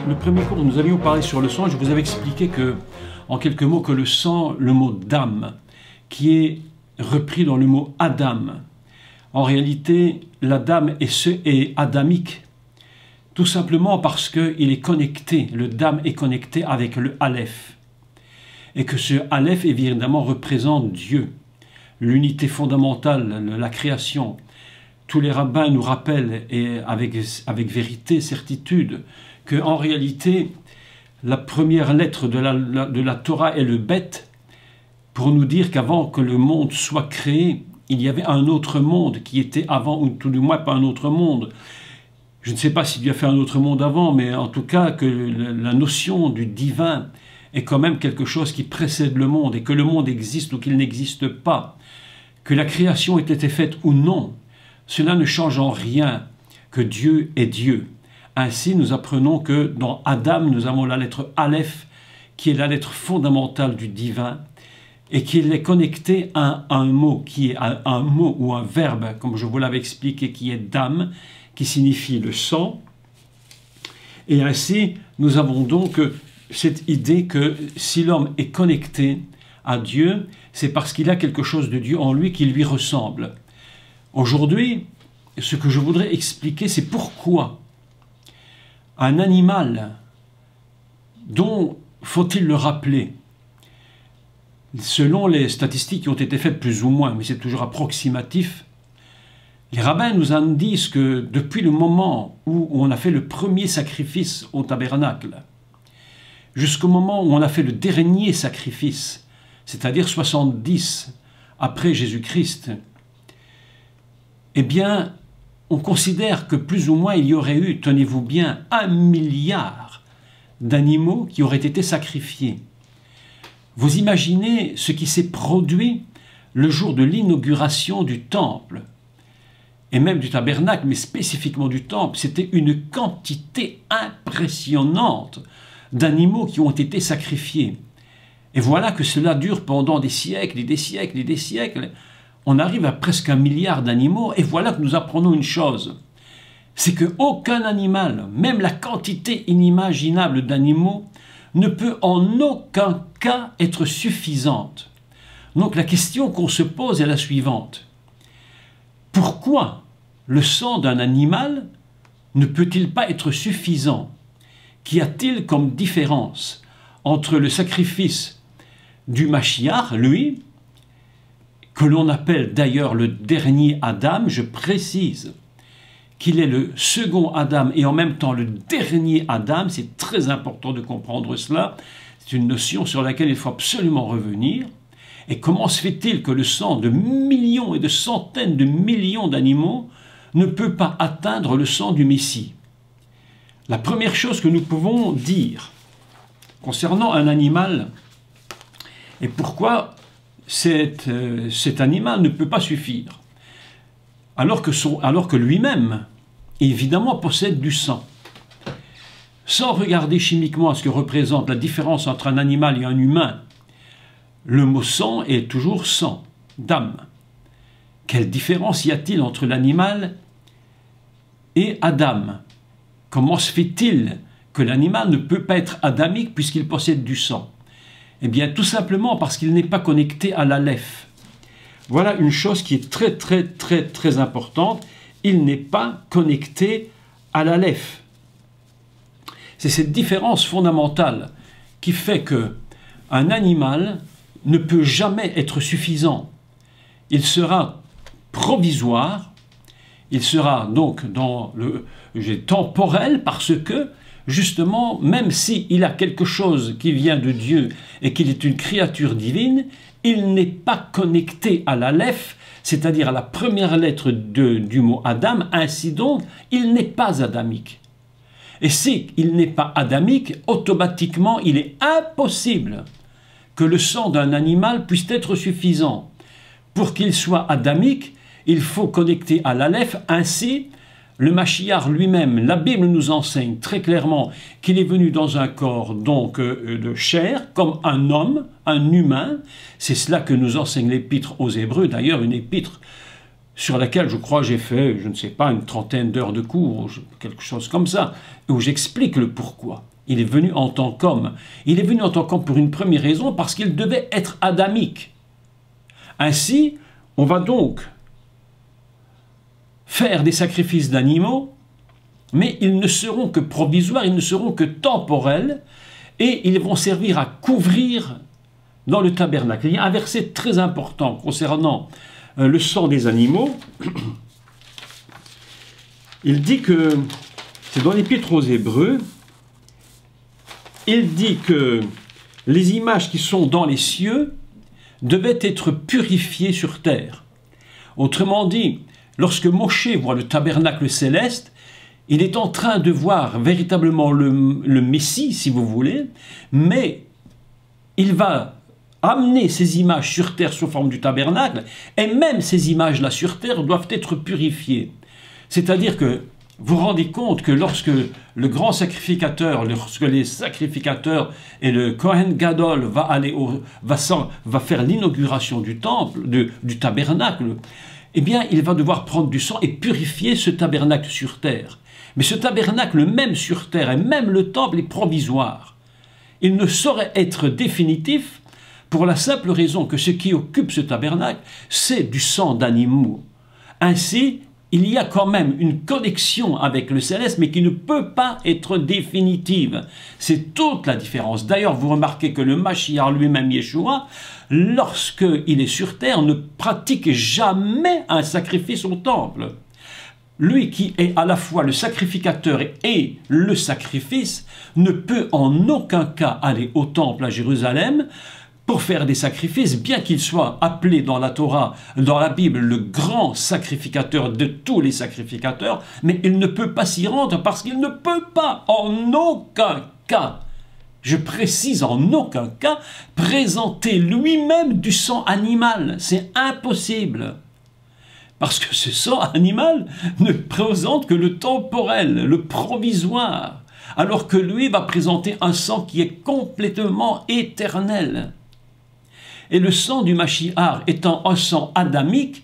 le premier cours, nous avions parlé sur le sang. Je vous avais expliqué que, en quelques mots, que le sang, le mot d'âme, qui est repris dans le mot Adam, en réalité, l'Adam est adamique, tout simplement parce qu'il est connecté, le Dam est connecté avec le Aleph, et que ce Aleph, évidemment, représente Dieu, l'unité fondamentale, la création. Tous les rabbins nous rappellent, et avec vérité, certitude, qu'en réalité, la première lettre de la Torah est le Bet, pour nous dire qu'avant que le monde soit créé, il y avait un autre monde qui était avant, ou tout du moins pas un autre monde. Je ne sais pas s'il y a fait un autre monde avant, mais en tout cas que la notion du divin est quand même quelque chose qui précède le monde, et que le monde existe ou qu'il n'existe pas, que la création ait été faite ou non, cela ne change en rien que Dieu est Dieu. Ainsi, nous apprenons que dans Adam, nous avons la lettre Aleph, qui est la lettre fondamentale du divin, et qu'il est connecté à un mot, qui est un mot ou un verbe, comme je vous l'avais expliqué, qui est dam, qui signifie le sang. Et ainsi, nous avons donc cette idée que si l'homme est connecté à Dieu, c'est parce qu'il a quelque chose de Dieu en lui qui lui ressemble. Aujourd'hui, ce que je voudrais expliquer, c'est pourquoi un animal dont, faut-il le rappeler, selon les statistiques qui ont été faites plus ou moins, mais c'est toujours approximatif, les rabbins nous en disent que depuis le moment où on a fait le premier sacrifice au tabernacle, jusqu'au moment où on a fait le dernier sacrifice, c'est-à-dire 70 après Jésus-Christ, eh bien, on considère que plus ou moins il y aurait eu, tenez-vous bien, 1 milliard d'animaux qui auraient été sacrifiés. Vous imaginez ce qui s'est produit le jour de l'inauguration du temple, et même du tabernacle, mais spécifiquement du temple. C'était une quantité impressionnante d'animaux qui ont été sacrifiés. Et voilà que cela dure pendant des siècles et des siècles et des siècles. On arrive à presque 1 milliard d'animaux, et voilà que nous apprenons une chose. C'est qu'aucun animal, même la quantité inimaginable d'animaux, ne peut en aucun cas être suffisante. Donc la question qu'on se pose est la suivante. Pourquoi le sang d'un animal ne peut-il pas être suffisant? Qu'y a-t-il comme différence entre le sacrifice du Mashiach, lui, que l'on appelle d'ailleurs le dernier Adam, je précise qu'il est le second Adam et en même temps le dernier Adam, c'est très important de comprendre cela, c'est une notion sur laquelle il faut absolument revenir. Et comment se fait-il que le sang de millions et de centaines de millions d'animaux ne peut pas atteindre le sang du Messie? La première chose que nous pouvons dire concernant un animal, et pourquoi cet animal ne peut pas suffire, alors que lui-même, évidemment, possède du sang. Sans regarder chimiquement à ce que représente la différence entre un animal et un humain, le mot sang est toujours sang, d'âme. Quelle différence y a-t-il entre l'animal et Adam? Comment se fait-il que l'animal ne peut pas être adamique puisqu'il possède du sang? Eh bien, tout simplement parce qu'il n'est pas connecté à l'Aleph. Voilà une chose qui est très, très, très, très importante. Il n'est pas connecté à l'Aleph. C'est cette différence fondamentale qui fait qu'un animal ne peut jamais être suffisant. Il sera provisoire, il sera donc temporel parce que, justement, même s'il a quelque chose qui vient de Dieu et qu'il est une créature divine, il n'est pas connecté à l'Aleph, c'est-à-dire à la première lettre du mot Adam, ainsi donc, il n'est pas adamique. Et s'il n'est pas adamique, automatiquement, il est impossible que le sang d'un animal puisse être suffisant. Pour qu'il soit adamique, il faut connecter à l'Aleph. Ainsi, le Mashiach lui-même, la Bible nous enseigne très clairement qu'il est venu dans un corps donc de chair, comme un homme, un humain. C'est cela que nous enseigne l'épître aux Hébreux, d'ailleurs une épître sur laquelle je crois j'ai fait, je ne sais pas, une trentaine d'heures de cours, quelque chose comme ça, où j'explique le pourquoi. Il est venu en tant qu'homme. Il est venu en tant qu'homme pour une première raison, parce qu'il devait être adamique. Ainsi, on va donc faire des sacrifices d'animaux, mais ils ne seront que provisoires, ils ne seront que temporels, et ils vont servir à couvrir dans le tabernacle. Il y a un verset très important concernant le sang des animaux. Il dit que, c'est dans l'Épître aux Hébreux, il dit que les images qui sont dans les cieux devaient être purifiées sur terre. Autrement dit, lorsque Moshe voit le tabernacle céleste, il est en train de voir véritablement le Messie, si vous voulez, mais il va amener ces images sur terre sous forme du tabernacle, et même ces images-là sur terre doivent être purifiées. C'est-à-dire que vous vous rendez compte que lorsque le grand sacrificateur, lorsque les sacrificateurs et le Kohen Gadol va faire l'inauguration du temple, du tabernacle, eh bien, il va devoir prendre du sang et purifier ce tabernacle sur terre. Mais ce tabernacle, même sur terre, et même le temple, est provisoire. Il ne saurait être définitif pour la simple raison que ce qui occupe ce tabernacle, c'est du sang d'animaux. Ainsi, il y a quand même une connexion avec le céleste, mais qui ne peut pas être définitive. C'est toute la différence. D'ailleurs, vous remarquez que le Mashiach lui-même, Yeshua, lorsqu'il est sur terre, ne pratique jamais un sacrifice au temple. Lui qui est à la fois le sacrificateur et le sacrifice, ne peut en aucun cas aller au temple à Jérusalem pour faire des sacrifices, bien qu'il soit appelé dans la Torah, dans la Bible, le grand sacrificateur de tous les sacrificateurs, mais il ne peut pas s'y rendre parce qu'il ne peut pas, en aucun cas, je précise en aucun cas, présenter lui-même du sang animal. C'est impossible. Parce que ce sang animal ne présente que le temporel, le provisoire, alors que lui va présenter un sang qui est complètement éternel. Et le sang du Mashiach étant un sang adamique,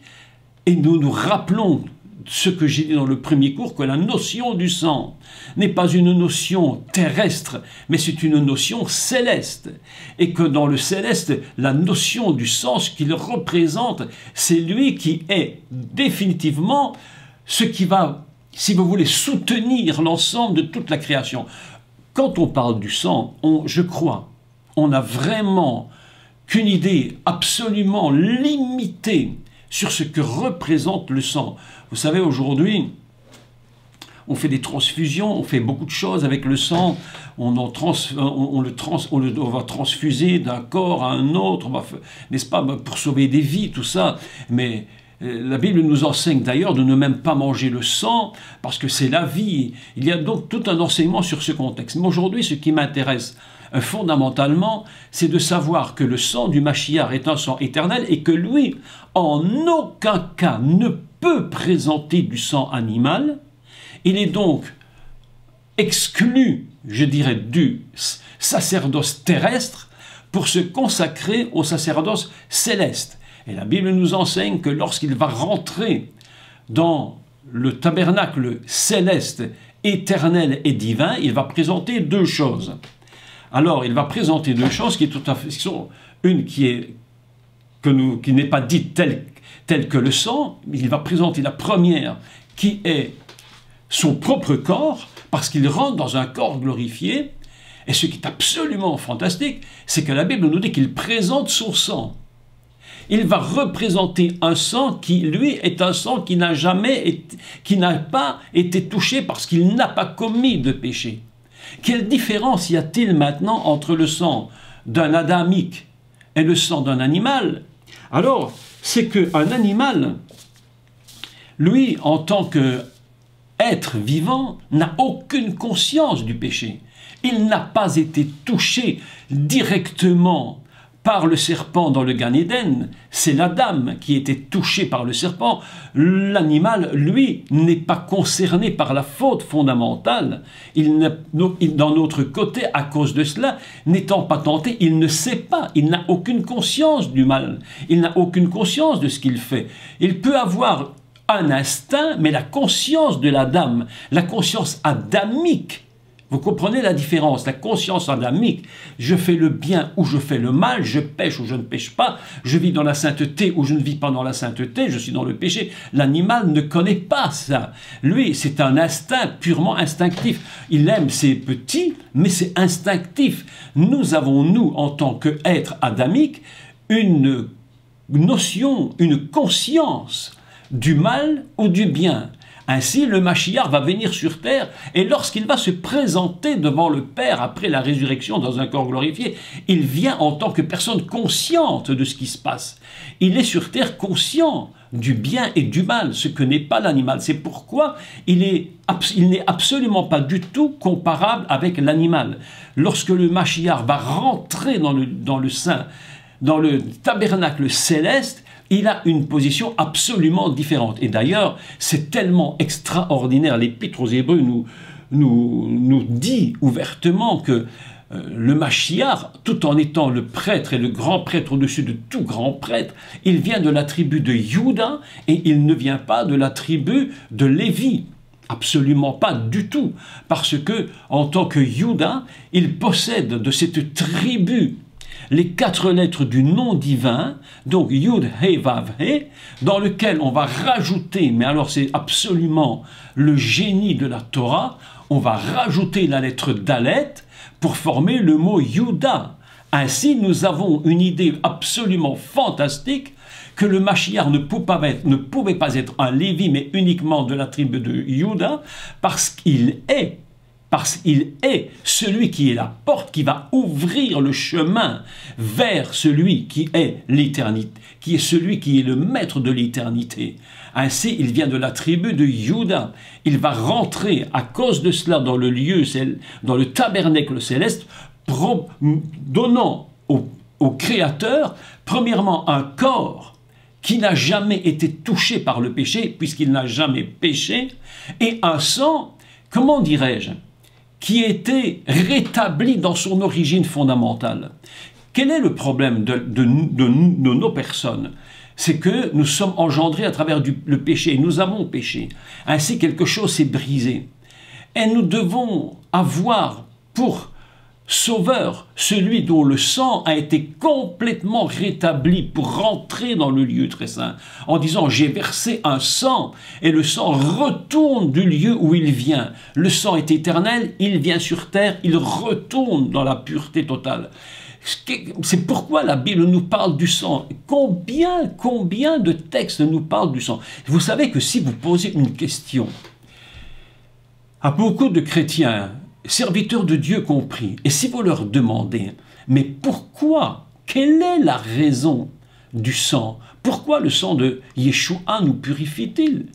et nous nous rappelons ce que j'ai dit dans le premier cours, que la notion du sang n'est pas une notion terrestre, mais c'est une notion céleste. Et que dans le céleste, la notion du sang, ce qu'il représente, c'est lui qui est définitivement ce qui va, si vous voulez, soutenir l'ensemble de toute la création. Quand on parle du sang, je crois, on a vraiment qu'une idée absolument limitée sur ce que représente le sang. Vous savez, aujourd'hui, on fait des transfusions, on fait beaucoup de choses avec le sang, on va transfuser d'un corps à un autre, n'est-ce pas, pour sauver des vies, tout ça. Mais la Bible nous enseigne d'ailleurs de ne même pas manger le sang, parce que c'est la vie. Il y a donc tout un enseignement sur ce contexte. Mais aujourd'hui, ce qui m'intéresse fondamentalement, c'est de savoir que le sang du Mashiach est un sang éternel et que lui, en aucun cas, ne peut présenter du sang animal. Il est donc exclu, je dirais, du sacerdoce terrestre pour se consacrer au sacerdoce céleste. Et la Bible nous enseigne que lorsqu'il va rentrer dans le tabernacle céleste, éternel et divin, il va présenter deux choses. Alors, il va présenter deux choses qui sont une qui n'est pas dite telle que le sang. Il va présenter la première qui est son propre corps, parce qu'il rentre dans un corps glorifié. Et ce qui est absolument fantastique, c'est que la Bible nous dit qu'il présente son sang. Il va représenter un sang qui, lui, est un sang qui n'a pas été touché parce qu'il n'a pas commis de péché. Quelle différence y a-t-il maintenant entre le sang d'un adamique et le sang d'un animal? Alors, c'est qu'un animal, lui, en tant qu'être vivant, n'a aucune conscience du péché. Il n'a pas été touché directement par le serpent dans le Gan Eden, c'est l'Adam qui était touché par le serpent. L'animal, lui, n'est pas concerné par la faute fondamentale. D'un autre côté, à cause de cela, n'étant pas tenté, il ne sait pas, il n'a aucune conscience du mal, il n'a aucune conscience de ce qu'il fait. Il peut avoir un instinct, mais la conscience de l'Adam, la conscience adamique, Vous comprenez la différence, la conscience adamique, je fais le bien ou je fais le mal, je pêche ou je ne pêche pas, je vis dans la sainteté ou je ne vis pas dans la sainteté, je suis dans le péché. L'animal ne connaît pas ça. Lui, c'est un instinct purement instinctif. Il aime ses petits, mais c'est instinctif. Nous avons, nous, en tant qu'êtres adamiques, une notion, une conscience du mal ou du bien. Ainsi, le Mashiach va venir sur terre et lorsqu'il va se présenter devant le Père après la résurrection dans un corps glorifié, il vient en tant que personne consciente de ce qui se passe. Il est sur terre conscient du bien et du mal, ce que n'est pas l'animal. C'est pourquoi il n'est absolument pas du tout comparable avec l'animal. Lorsque le Mashiach va rentrer dans le tabernacle céleste, il a une position absolument différente. Et d'ailleurs, c'est tellement extraordinaire. L'Épître aux Hébreux nous dit ouvertement que le Mashiach, tout en étant le prêtre et le grand prêtre au-dessus de tout grand prêtre, il vient de la tribu de Juda et il ne vient pas de la tribu de Lévi. Absolument pas du tout. Parce que, en tant que Juda, il possède de cette tribu les 4 lettres du nom divin, donc Yud, He, Vav, He, dans lequel on va rajouter, mais alors c'est absolument le génie de la Torah, on va rajouter la lettre Dalet pour former le mot Yuda. Ainsi, nous avons une idée absolument fantastique que le Mashiach ne pouvait pas être un Lévi, mais uniquement de la tribu de Juda, parce qu'il est celui qui est la porte, qui va ouvrir le chemin vers celui qui est l'éternité, qui est celui qui est le maître de l'éternité. Ainsi, il vient de la tribu de Juda. Il va rentrer à cause de cela dans le lieu, dans le tabernacle céleste, donnant au Créateur, premièrement, un corps qui n'a jamais été touché par le péché, puisqu'il n'a jamais péché, et un sang, comment dirais-je, qui était rétabli dans son origine fondamentale. Quel est le problème de nos personnes? C'est que nous sommes engendrés à travers le péché, nous avons péché. Ainsi, quelque chose s'est brisé. Et nous devons avoir pour sauveur celui dont le sang a été complètement rétabli pour rentrer dans le lieu très saint, en disant « j'ai versé un sang » et le sang retourne du lieu où il vient. Le sang est éternel, il vient sur terre, il retourne dans la pureté totale. C'est pourquoi la Bible nous parle du sang. Combien de textes nous parlent du sang? Vous savez que si vous posez une question à beaucoup de chrétiens, serviteurs de Dieu compris, et si vous leur demandez, mais pourquoi, quelle est la raison du sang? Pourquoi le sang de Yeshua nous purifie-t-il?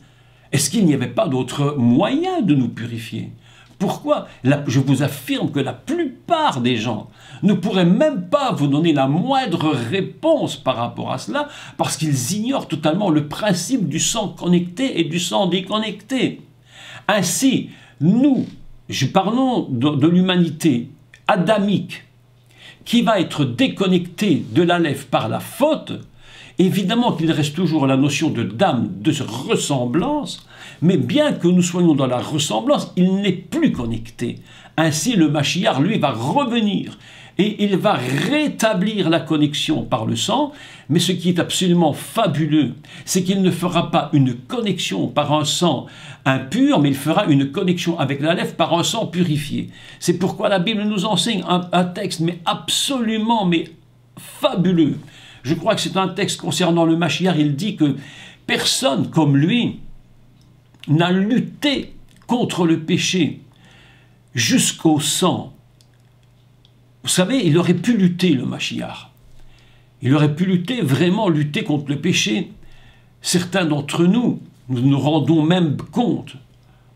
Est-ce qu'il n'y avait pas d'autre moyen de nous purifier? Pourquoi? Je vous affirme que la plupart des gens ne pourraient même pas vous donner la moindre réponse par rapport à cela, parce qu'ils ignorent totalement le principe du sang connecté et du sang déconnecté. Ainsi, parlons de l'humanité adamique qui va être déconnectée de l'Aleph par la faute. Évidemment qu'il reste toujours la notion d'âme, de ressemblance, mais bien que nous soyons dans la ressemblance, il n'est plus connecté. Ainsi, le Mashiach, lui, va revenir et il va rétablir la connexion par le sang, mais ce qui est absolument fabuleux, c'est qu'il ne fera pas une connexion par un sang impur, mais il fera une connexion avec l'Aleph par un sang purifié. C'est pourquoi la Bible nous enseigne un texte, mais absolument, mais fabuleux. Je crois que c'est un texte concernant le Mashiach. Il dit que personne comme lui n'a lutté contre le péché jusqu'au sang. Vous savez, il aurait pu lutter, le Mashiach. Il aurait pu lutter, vraiment lutter contre le péché. Certains d'entre nous nous rendons même compte,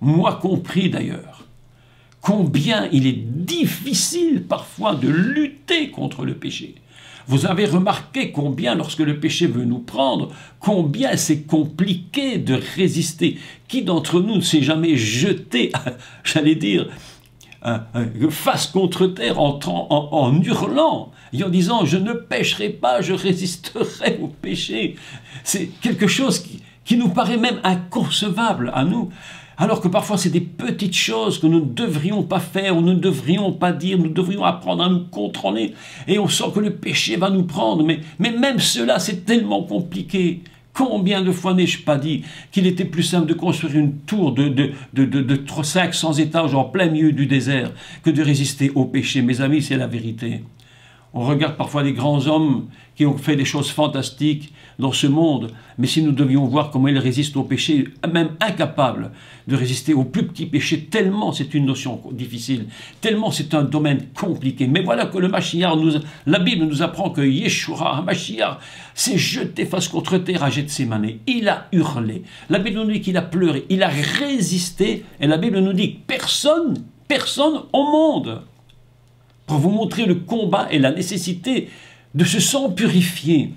moi compris d'ailleurs, combien il est difficile parfois de lutter contre le péché. Vous avez remarqué combien, lorsque le péché veut nous prendre, combien c'est compliqué de résister. Qui d'entre nous ne s'est jamais jeté, j'allais dire, face contre terre en hurlant et en disant « je ne pécherai pas, je résisterai au péché ». C'est quelque chose qui nous paraît même inconcevable à nous. Alors que parfois c'est des petites choses que nous ne devrions pas faire, ou nous ne devrions pas dire, nous devrions apprendre à nous contrôler, et on sent que le péché va nous prendre, mais même cela c'est tellement compliqué. Combien de fois n'ai-je pas dit qu'il était plus simple de construire une tour de 500 étages en plein milieu du désert que de résister au péché? Mes amis, c'est la vérité. On regarde parfois des grands hommes qui ont fait des choses fantastiques dans ce monde, mais si nous devions voir comment ils résistent au péché, même incapables de résister au plus petit péché, tellement c'est une notion difficile, tellement c'est un domaine compliqué. Mais voilà que le Mashiach, la Bible nous apprend que Yeshua, Mashiach, s'est jeté face contre terre à Gethsémane. Il a hurlé. La Bible nous dit qu'il a pleuré, il a résisté, et la Bible nous dit que personne au monde, pour vous montrer le combat et la nécessité de se sang purifier,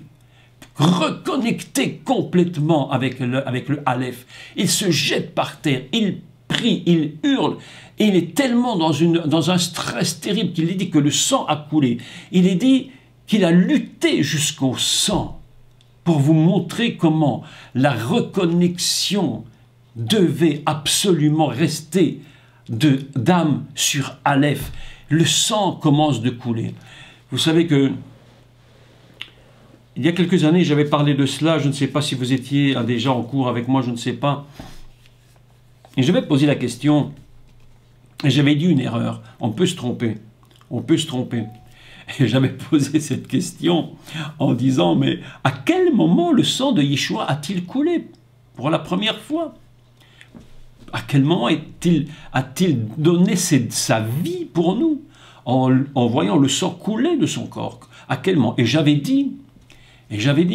reconnecter complètement avec le Aleph. Il se jette par terre, il prie, il hurle, et il est tellement dans un stress terrible qu'il est dit que le sang a coulé. Il est dit qu'il a lutté jusqu'au sang pour vous montrer comment la reconnexion devait absolument rester d'âme sur Aleph. Le sang commence de couler. Vous savez que il y a quelques années, j'avais parlé de cela, je ne sais pas si vous étiez déjà en cours avec moi, je ne sais pas. Et j'avais posé la question, et j'avais dit une erreur, on peut se tromper, on peut se tromper. Et j'avais posé cette question en disant, mais à quel moment le sang de Yeshua a-t-il coulé pour la première fois? À quel moment a-t-il donné sa vie pour nous en voyant le sang couler de son corps? À quel moment? Et j'avais dit,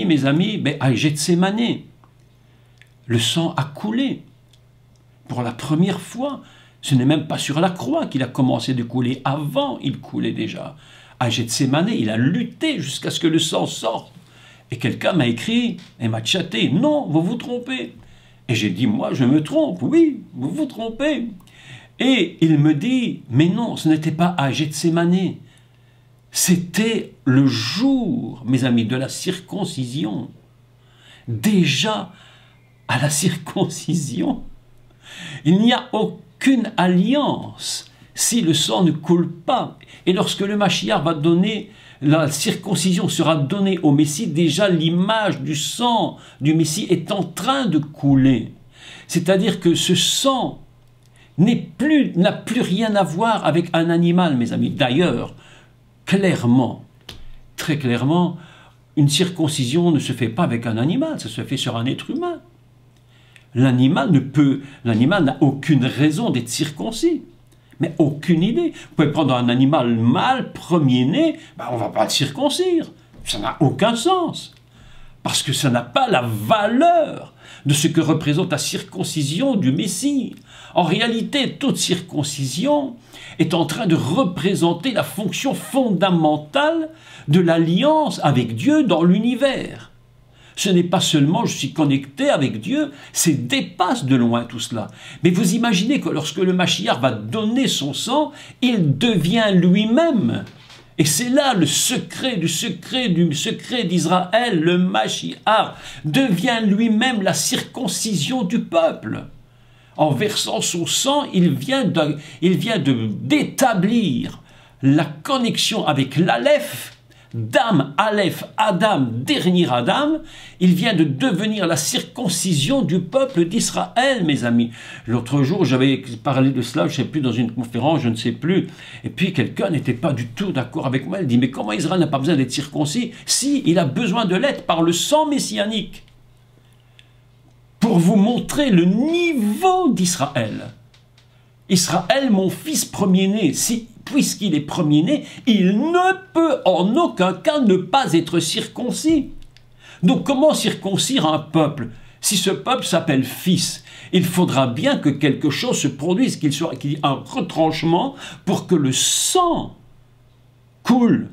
mes amis, à Gethsémane, le sang a coulé pour la première fois. Ce n'est même pas sur la croix qu'il a commencé de couler. Avant, il coulait déjà. À Gethsémane, il a lutté jusqu'à ce que le sang sorte. Et quelqu'un m'a écrit et m'a chatté. Non, vous vous trompez. Et j'ai dit, moi, je me trompe. Oui, vous vous trompez. Et il me dit, mais non, ce n'était pas à Gethsémane. C'était le jour, mes amis, de la circoncision. Déjà, à la circoncision, il n'y a aucune alliance si le sang ne coule pas. Et lorsque le Mashiach va donner, la circoncision sera donnée au Messie, déjà l'image du sang du Messie est en train de couler. C'est-à-dire que ce sang n'a plus rien à voir avec un animal, mes amis. D'ailleurs, clairement, très clairement, une circoncision ne se fait pas avec un animal, ça se fait sur un être humain. L'animal n'a aucune raison d'être circoncis, mais aucune idée. Vous pouvez prendre un animal mâle, premier-né, on ne va pas le circoncire, ça n'a aucun sens, parce que ça n'a pas la valeur de ce que représente la circoncision du Messie. En réalité, toute circoncision est en train de représenter la fonction fondamentale de l'alliance avec Dieu dans l'univers. Ce n'est pas seulement je suis connecté avec Dieu, c'est dépasse de loin tout cela. Mais vous imaginez que lorsque le Mashiach va donner son sang, il devient lui-même. Et c'est là le secret d'Israël, le Mashiach devient lui-même la circoncision du peuple. En versant son sang, il vient d'établir la connexion avec l'Aleph, Dam, Aleph, Adam, dernier Adam. Il vient de devenir la circoncision du peuple d'Israël, mes amis. L'autre jour, j'avais parlé de cela, je ne sais plus, dans une conférence, je ne sais plus. Et puis quelqu'un n'était pas du tout d'accord avec moi. Il dit, mais comment Israël n'a pas besoin d'être circoncis si il a besoin de l'être par le sang messianique? Pour vous montrer le niveau d'Israël. Israël, mon fils premier-né, puisqu'il est premier-né, il ne peut en aucun cas ne pas être circoncis. Donc comment circoncire un peuple? Si ce peuple s'appelle fils, il faudra bien que quelque chose se produise, qu'il y ait un retranchement pour que le sang coule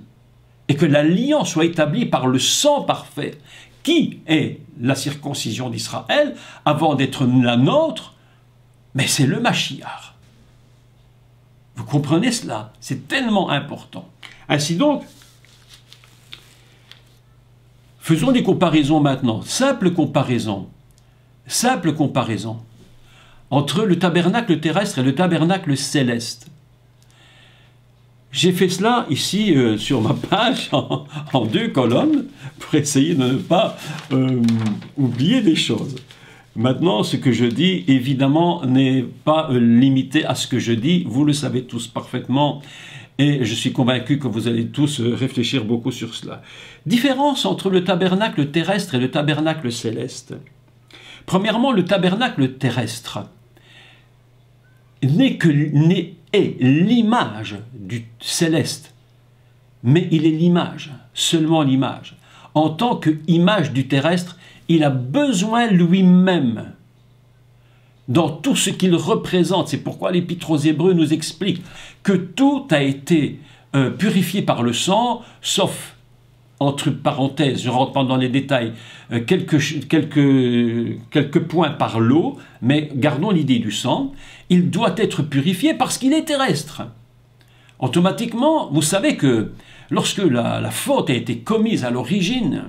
et que l'alliance soit établie par le sang parfait. Qui est la circoncision d'Israël avant d'être la nôtre? Mais c'est le Mashiach. Vous comprenez cela? C'est tellement important. Ainsi donc, faisons des comparaisons maintenant. Simple comparaison. entre le tabernacle terrestre et le tabernacle céleste. J'ai fait cela ici sur ma page en 2 colonnes pour essayer de ne pas oublier des choses. Maintenant, ce que je dis, évidemment, n'est pas limité à ce que je dis. Vous le savez tous parfaitement et je suis convaincu que vous allez tous réfléchir beaucoup sur cela. Différence entre le tabernacle terrestre et le tabernacle céleste. Premièrement, le tabernacle terrestre est l'image du céleste, mais il est l'image, seulement l'image. En tant qu'image du terrestre, il a besoin lui-même, dans tout ce qu'il représente. C'est pourquoi l'Épître aux Hébreux nous explique que tout a été purifié par le sang, sauf, entre parenthèses, je ne rentre pas dans les détails, quelques points par l'eau, mais gardons l'idée du sang. Il doit être purifié parce qu'il est terrestre. Automatiquement, vous savez que lorsque la faute a été commise à l'origine,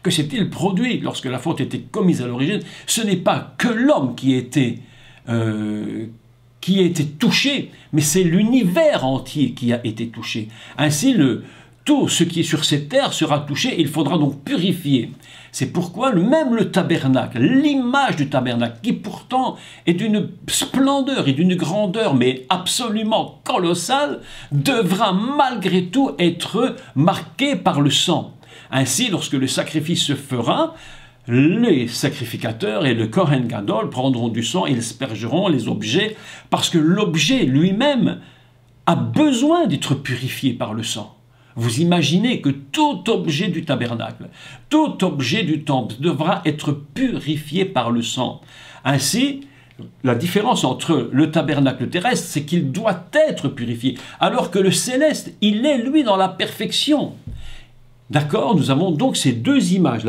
que c'était produit lorsque la faute était commise à l'origine, ce n'est pas que l'homme qui a été touché, mais c'est l'univers entier qui a été touché. Ainsi, tout ce qui est sur cette terre sera touché et il faudra donc purifier. C'est pourquoi même le tabernacle, l'image du tabernacle, qui pourtant est d'une splendeur et d'une grandeur, mais absolument colossale, devra malgré tout être marqué par le sang. Ainsi, lorsque le sacrifice se fera, les sacrificateurs et le Kohen Gadol prendront du sang et ils aspergeront les objets, parce que l'objet lui-même a besoin d'être purifié par le sang. Vous imaginez que tout objet du tabernacle, tout objet du temple devra être purifié par le sang. Ainsi, la différence entre le tabernacle terrestre, c'est qu'il doit être purifié, alors que le céleste, il est lui dans la perfection. D'accord? Nous avons donc ces 2 images.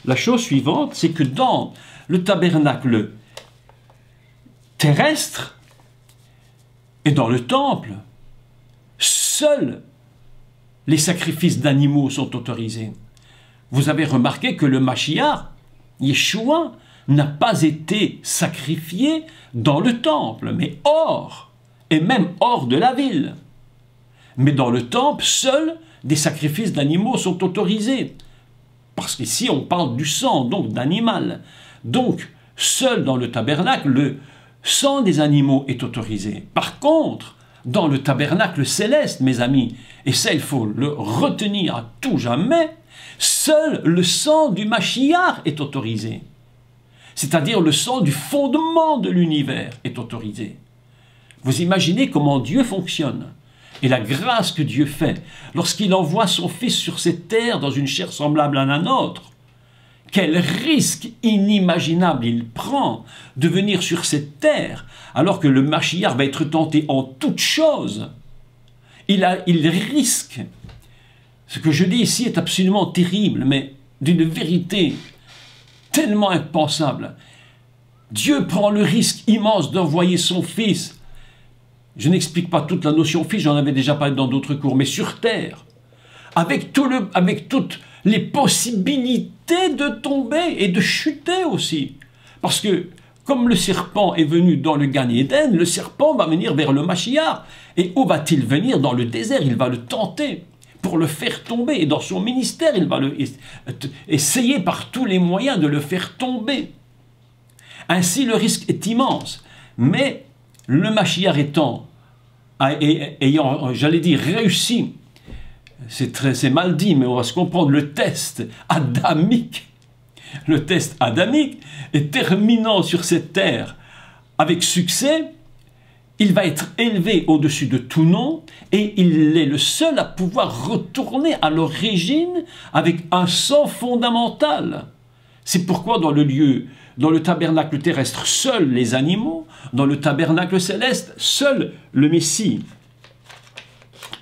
La chose suivante, c'est que dans le tabernacle terrestre et dans le temple, seuls les sacrifices d'animaux sont autorisés. Vous avez remarqué que le Mashiach, Yeshua, n'a pas été sacrifié dans le temple, mais hors, et même hors de la ville. Mais dans le temple, seuls des sacrifices d'animaux sont autorisés. Parce qu'ici, on parle du sang, donc d'animal. Donc, seul dans le tabernacle, le sang des animaux est autorisé. Par contre, dans le tabernacle céleste, mes amis, et ça il faut le retenir à tout jamais, seul le sang du Mashiach est autorisé. C'est-à-dire le sang du fondement de l'univers est autorisé. Vous imaginez comment Dieu fonctionne et la grâce que Dieu fait lorsqu'il envoie son Fils sur cette terre dans une chair semblable à la nôtre. Quel risque inimaginable il prend de venir sur cette terre alors que le Mashiach va être tenté en toutes choses. Il risque. Ce que je dis ici est absolument terrible, mais d'une vérité tellement impensable. Dieu prend le risque immense d'envoyer son Fils. Je n'explique pas toute la notion Fils, j'en avais déjà parlé dans d'autres cours, mais sur terre, avec toutes les possibilités de tomber et de chuter aussi. Parce que, comme le serpent est venu dans le Gan Eden, le serpent va venir vers le Mashiach. Et où va-t-il venir? Dans le désert, il va le tenter pour le faire tomber. Et dans son ministère, il va essayer par tous les moyens de le faire tomber. Ainsi, le risque est immense. Mais le Mashiach ayant, j'allais dire, réussi, c'est mal dit, mais on va se comprendre, le test adamique, et terminant sur cette terre avec succès, il va être élevé au-dessus de tout nom et il est le seul à pouvoir retourner à l'origine avec un sang fondamental. C'est pourquoi dans le tabernacle terrestre, seuls les animaux, dans le tabernacle céleste, seul le Messie.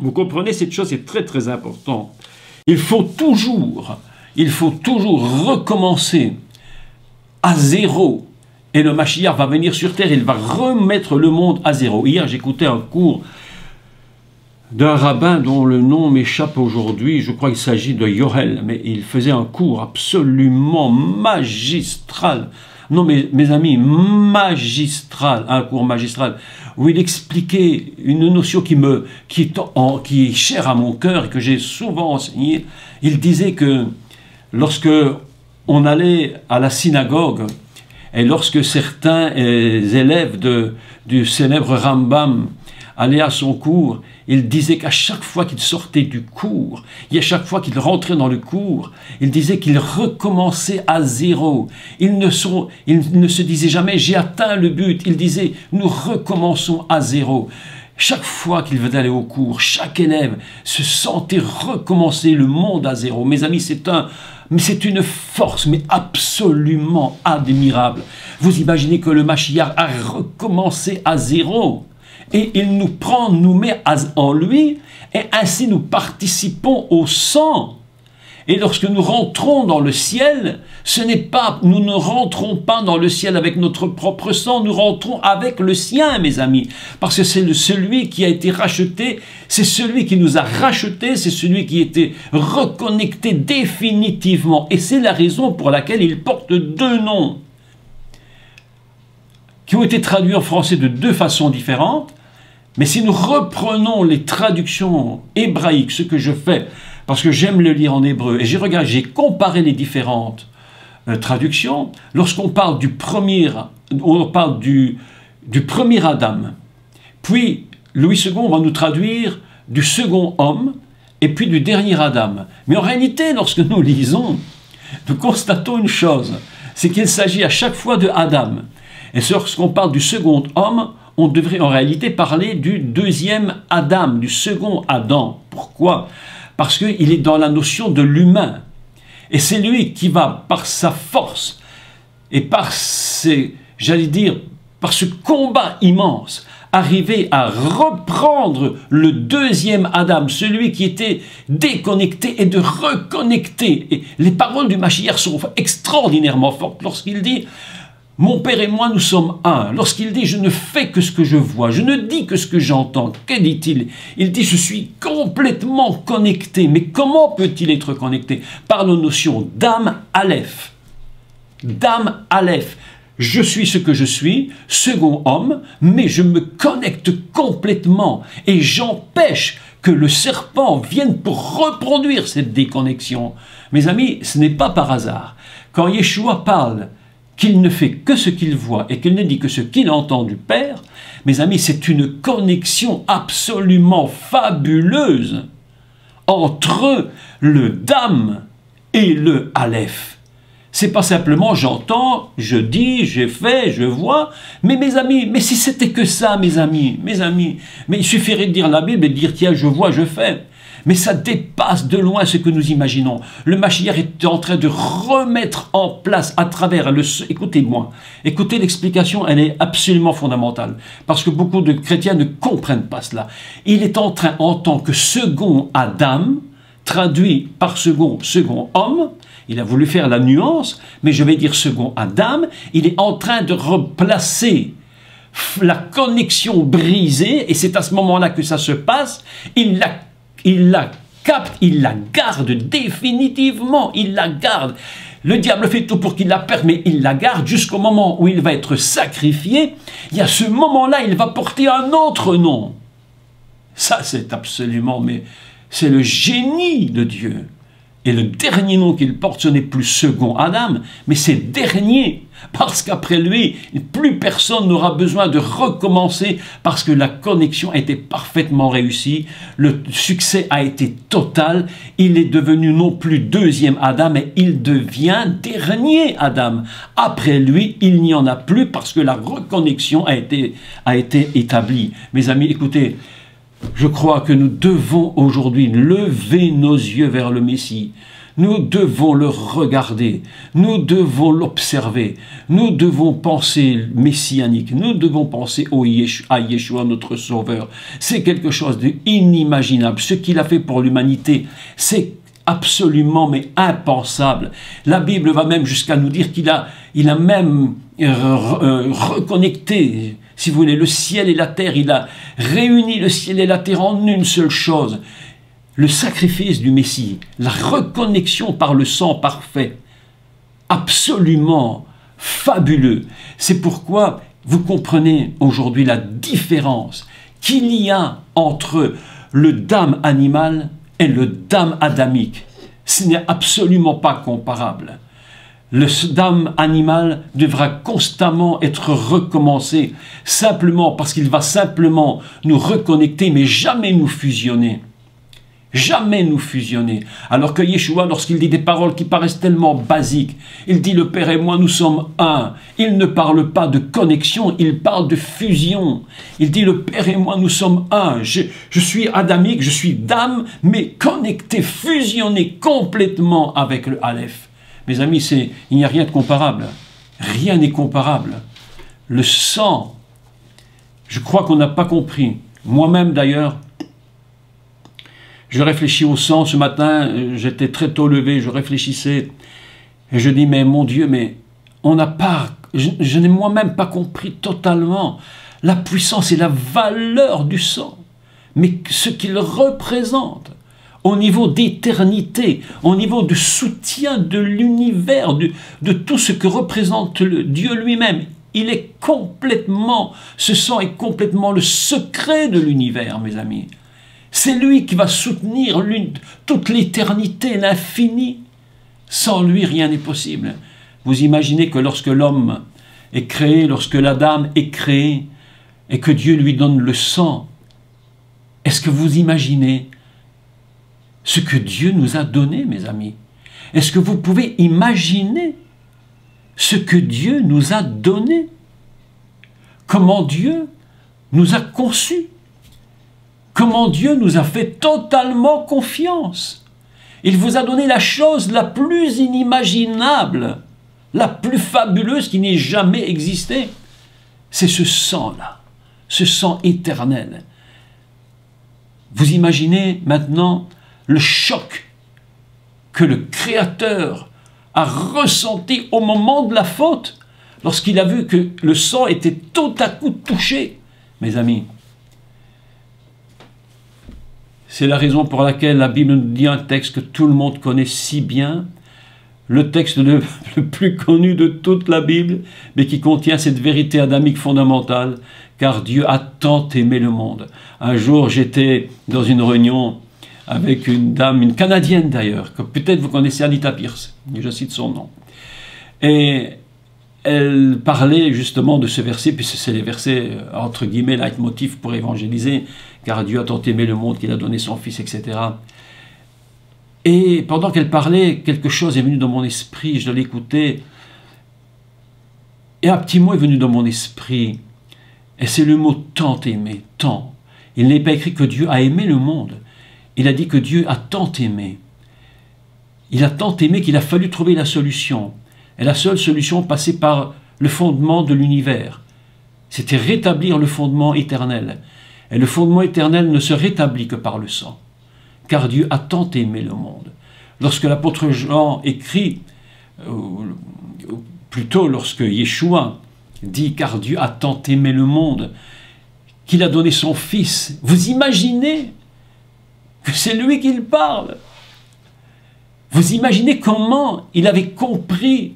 Vous comprenez, cette chose est très très importante. Il faut toujours recommencer à zéro. Et le Mashiach va venir sur terre, il va remettre le monde à zéro. Hier, j'écoutais un cours d'un rabbin dont le nom m'échappe aujourd'hui, je crois qu'il s'agit de Yoel, mais il faisait un cours absolument magistral, Non, mes amis, magistral, un cours magistral, où il expliquait une notion qui est chère à mon cœur et que j'ai souvent enseigné. Il disait que lorsque on allait à la synagogue et lorsque certains élèves du célèbre Rambam allaient à son cours, il disait qu'à chaque fois qu'il sortait du cours, et à chaque fois qu'il rentrait dans le cours, il disait qu'il recommençait à zéro. Il ne se disait jamais « j'ai atteint le but ». Il disait « nous recommençons à zéro ». Chaque fois qu'il venait aller au cours, chaque élève se sentait recommencer le monde à zéro. Mes amis, c'est une force, mais absolument admirable. Vous imaginez que le Mashiach a recommencé à zéro. Et il nous prend, nous met en lui, et ainsi nous participons au sang. Et lorsque nous rentrons dans le ciel, nous ne rentrons pas dans le ciel avec notre propre sang, nous rentrons avec le sien, mes amis. Parce que c'est celui qui a été racheté, c'est celui qui nous a rachetés, c'est celui qui a été reconnecté définitivement. Et c'est la raison pour laquelle il porte deux noms, qui ont été traduits en français de deux façons différentes. Mais si nous reprenons les traductions hébraïques, ce que je fais, parce que j'aime le lire en hébreu, et j'ai comparé les différentes traductions, lorsqu'on parle du premier Adam, puis Louis II va nous traduire du second homme, et puis du dernier Adam. Mais en réalité, lorsque nous lisons, nous constatons une chose, c'est qu'il s'agit à chaque fois de Adam. Et lorsqu'on parle du second homme, on devrait en réalité parler du deuxième Adam, du second Adam. Pourquoi? Parce qu'il est dans la notion de l'humain. Et c'est lui qui va, par sa force et par par ce combat immense, arriver à reprendre le deuxième Adam, celui qui était déconnecté, et de reconnecter. Et les paroles du Mashiach sont extraordinairement fortes lorsqu'il dit « Mon Père et moi, nous sommes un ». Lorsqu'il dit « Je ne fais que ce que je vois, je ne dis que ce que j'entends », que dit-il? Il dit « Je suis complètement connecté ». Mais comment peut-il être connecté? Par la notion d'âme Aleph. D'âme Aleph. Je suis ce que je suis, second homme, mais je me connecte complètement et j'empêche que le serpent vienne pour reproduire cette déconnexion. Mes amis, ce n'est pas par hasard. Quand Yeshua parle qu'il ne fait que ce qu'il voit et qu'il ne dit que ce qu'il entend du Père, mes amis, c'est une connexion absolument fabuleuse entre le Dam et le Aleph. C'est pas simplement j'entends, je dis, j'ai fait, je vois, mais mes amis, mais si c'était que ça, mes amis, mais il suffirait de dire la Bible et de dire tiens, je vois, je fais. Mais ça dépasse de loin ce que nous imaginons. Le Mashiach est en train de remettre en place à travers écoutez-moi, écoutez l'explication, elle est absolument fondamentale. Parce que beaucoup de chrétiens ne comprennent pas cela. Il est en train, en tant que second Adam, traduit par second homme, il a voulu faire la nuance, mais je vais dire second Adam, il est en train de replacer la connexion brisée, et c'est à ce moment-là que ça se passe, il la capte, il la garde définitivement, il la garde. Le diable fait tout pour qu'il la perde, mais il la garde jusqu'au moment où il va être sacrifié. Et à ce moment-là, il va porter un autre nom. Ça, c'est absolument, mais c'est le génie de Dieu. Et le dernier nom qu'il porte, ce n'est plus second Adam, mais c'est dernier. Parce qu'après lui, plus personne n'aura besoin de recommencer parce que la connexion a été parfaitement réussie. Le succès a été total. Il est devenu non plus deuxième Adam, mais il devient dernier Adam. Après lui, il n'y en a plus parce que la reconnexion a été établie. Mes amis, écoutez, je crois que nous devons aujourd'hui lever nos yeux vers le Messie. Nous devons le regarder, nous devons l'observer, nous devons penser messianique, nous devons penser à Yeshua, notre Sauveur. C'est quelque chose d'inimaginable. Ce qu'il a fait pour l'humanité, c'est absolument mais impensable. La Bible va même jusqu'à nous dire qu'il a même reconnecté, si vous voulez, le ciel et la terre. Il a réuni le ciel et la terre en une seule chose. Le sacrifice du Messie, la reconnexion par le sang parfait, absolument fabuleux. C'est pourquoi vous comprenez aujourd'hui la différence qu'il y a entre le dam animal et le dam adamique. Ce n'est absolument pas comparable. Le dam animal devra constamment être recommencé, simplement parce qu'il va simplement nous reconnecter, mais jamais nous fusionner. Jamais nous fusionner. Alors que Yeshua, lorsqu'il dit des paroles qui paraissent tellement basiques, il dit le Père et moi nous sommes un. Il ne parle pas de connexion, il parle de fusion. Il dit le Père et moi nous sommes un. Je suis adamique, je suis dame, mais connecté, fusionné complètement avec le Aleph. Mes amis, il n'y a rien de comparable. Rien n'est comparable. Le sang, je crois qu'on n'a pas compris. Moi-même d'ailleurs, je réfléchis au sang ce matin, j'étais très tôt levé, je réfléchissais, et je dis, mais mon Dieu, mais on n'a pas, je n'ai moi-même pas compris totalement la puissance et la valeur du sang, mais ce qu'il représente au niveau d'éternité, au niveau de soutien de l'univers, de tout ce que représente Dieu lui-même. Il est complètement, ce sang est complètement le secret de l'univers, mes amis. C'est lui qui va soutenir toute l'éternité, l'infini. Sans lui, rien n'est possible. Vous imaginez que lorsque l'homme est créé, lorsque l'Adam est créé, et que Dieu lui donne le sang, est-ce que vous imaginez ce que Dieu nous a donné, mes amis? Est-ce que vous pouvez imaginer ce que Dieu nous a donné? Comment Dieu nous a conçus? Comment Dieu nous a fait totalement confiance. Il vous a donné la chose la plus inimaginable, la plus fabuleuse qui n'ait jamais existé. C'est ce sang-là, ce sang éternel. Vous imaginez maintenant le choc que le Créateur a ressenti au moment de la faute, lorsqu'il a vu que le sang était tout à coup touché. Mes amis, c'est la raison pour laquelle la Bible nous dit un texte que tout le monde connaît si bien, le texte le plus connu de toute la Bible, mais qui contient cette vérité adamique fondamentale, car Dieu a tant aimé le monde. Un jour, j'étais dans une réunion avec une dame, une Canadienne d'ailleurs, que peut-être vous connaissez, Anita Pierce, je cite son nom. Et elle parlait justement de ce verset, puisque c'est les versets, entre guillemets, leitmotiv pour évangéliser, car Dieu a tant aimé le monde qu'il a donné son Fils, etc. Et pendant qu'elle parlait, quelque chose est venu dans mon esprit, je l'écoutais, et un petit mot est venu dans mon esprit, et c'est le mot « tant aimé »,« tant ». Il n'est pas écrit que Dieu a aimé le monde, il a dit que Dieu a tant aimé. Il a tant aimé qu'il a fallu trouver la solution. Et la seule solution passait par le fondement de l'univers. C'était rétablir le fondement éternel. Et le fondement éternel ne se rétablit que par le sang. Car Dieu a tant aimé le monde. Lorsque l'apôtre Jean écrit, plutôt lorsque Yeshua dit « car Dieu a tant aimé le monde », qu'il a donné son Fils, vous imaginez que c'est lui qui parle. Vous imaginez comment il avait compris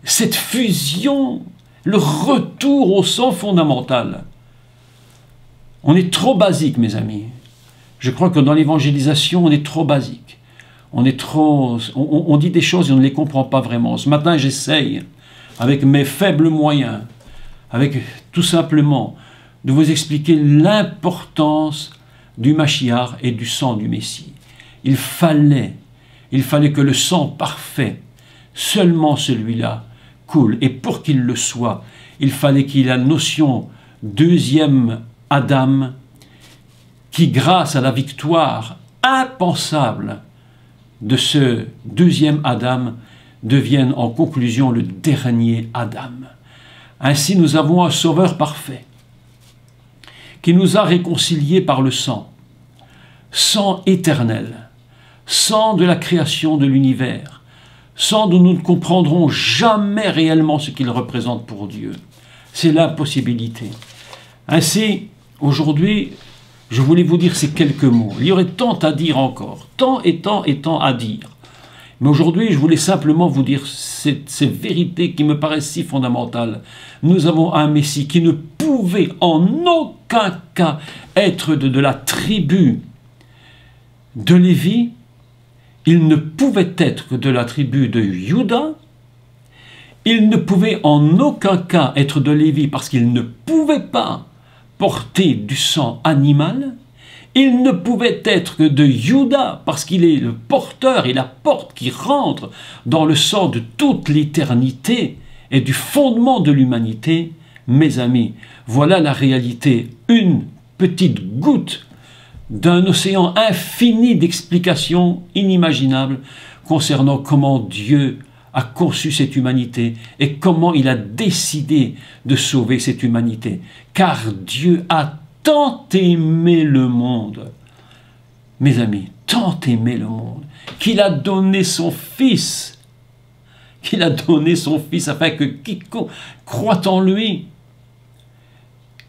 cette fusion, le retour au sang fondamental. On est trop basique, mes amis. Je crois que dans l'évangélisation, on est trop basique. On dit des choses et on ne les comprend pas vraiment. Ce matin, j'essaye, avec mes faibles moyens, avec tout simplement, de vous expliquer l'importance du Mashiach et du sang du Messie. Il fallait que le sang parfait, seulement celui-là, coule. Et pour qu'il le soit, il fallait qu'il y ait la notion deuxième Adam, qui grâce à la victoire impensable de ce deuxième Adam, devienne en conclusion le dernier Adam. Ainsi nous avons un sauveur parfait, qui nous a réconciliés par le sang, sang éternel, sang de la création de l'univers, sang dont nous ne comprendrons jamais réellement ce qu'il représente pour Dieu. C'est l'impossibilité. Ainsi, aujourd'hui, je voulais vous dire ces quelques mots. Il y aurait tant à dire encore, tant et tant et tant à dire. Mais aujourd'hui, je voulais simplement vous dire ces vérités qui me paraissent si fondamentales. Nous avons un Messie qui ne pouvait en aucun cas être de la tribu de Lévi. Il ne pouvait être que de la tribu de Juda. Il ne pouvait en aucun cas être de Lévi parce qu'il ne pouvait pas porter du sang animal. Il ne pouvait être que de Juda parce qu'il est le porteur et la porte qui rentre dans le sang de toute l'éternité et du fondement de l'humanité. Mes amis, voilà la réalité, une petite goutte d'un océan infini d'explications inimaginables concernant comment Dieu a conçu cette humanité et comment il a décidé de sauver cette humanité. Car Dieu a tant aimé le monde, mes amis, tant aimé le monde, qu'il a donné son Fils, afin que quiconque croit en lui,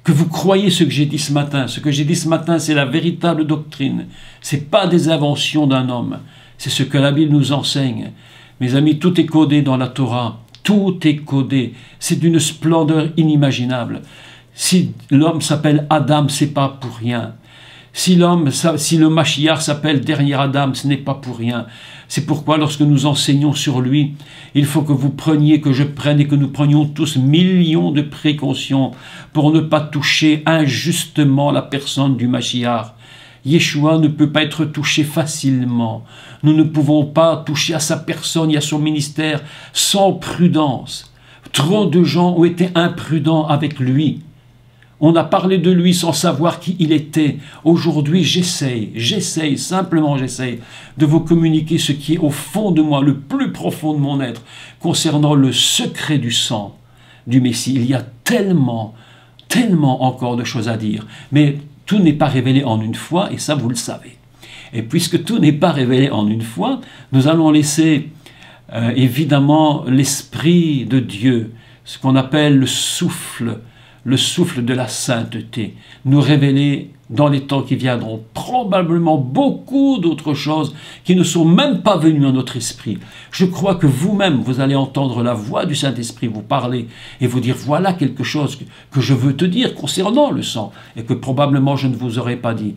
que vous croyez ce que j'ai dit ce matin. Ce que j'ai dit ce matin, c'est la véritable doctrine. Ce n'est pas des inventions d'un homme, c'est ce que la Bible nous enseigne. Mes amis, tout est codé dans la Torah, tout est codé, c'est d'une splendeur inimaginable. Si l'homme s'appelle Adam, c'est pas pour rien. Si le Mashiach s'appelle dernier Adam, ce n'est pas pour rien. C'est pourquoi lorsque nous enseignons sur lui, il faut que vous preniez, que je prenne et que nous prenions tous millions de précautions pour ne pas toucher injustement la personne du Mashiach. Yeshua ne peut pas être touché facilement. Nous ne pouvons pas toucher à sa personne et à son ministère sans prudence. Trop de gens ont été imprudents avec lui. On a parlé de lui sans savoir qui il était. Aujourd'hui, simplement j'essaye de vous communiquer ce qui est au fond de moi, le plus profond de mon être, concernant le secret du sang du Messie. Il y a tellement encore de choses à dire. Mais tout n'est pas révélé en une fois, et ça vous le savez. Et puisque tout n'est pas révélé en une fois, nous allons laisser évidemment l'Esprit de Dieu, ce qu'on appelle le souffle de la sainteté, nous révéler dans les temps qui viendront probablement beaucoup d'autres choses qui ne sont même pas venues à notre esprit. Je crois que vous-même, vous allez entendre la voix du Saint-Esprit vous parler et vous dire voilà quelque chose que je veux te dire concernant le sang et que probablement je ne vous aurais pas dit.